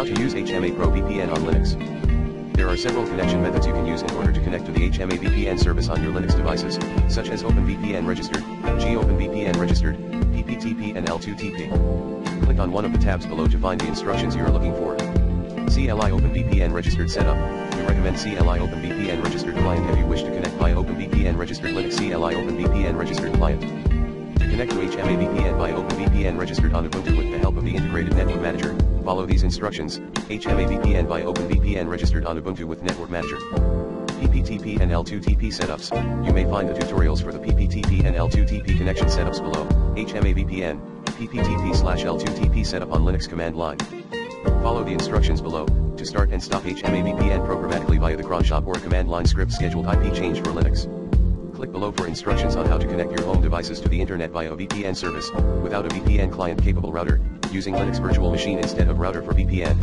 How to use HMA Pro VPN on Linux. There are several connection methods you can use in order to connect to the HMA VPN service on your Linux devices, such as OpenVPN registered, GOpenVPN registered, PPTP and L2TP. Click on one of the tabs below to find the instructions you are looking for. CLI OpenVPN registered setup. We recommend CLI OpenVPN registered client if you wish to connect via OpenVPN registered Linux CLI OpenVPN registered client. To connect to HMA VPN via OpenVPN registered on Ubuntu with the help of the integrated network manager, follow these instructions. HMA VPN via OpenVPN registered on Ubuntu with network manager. PPTP and L2TP setups. You may find the tutorials for the PPTP and L2TP connection setups below. HMA VPN, PPTP/L2TP setup on Linux command line. Follow the instructions below to start and stop HMA VPN programmatically via the cron shop or command line script scheduled IP change for Linux. Click below for instructions on how to connect your home devices to the internet via a VPN service, without a VPN client capable router, using Linux virtual machine instead of router for VPN.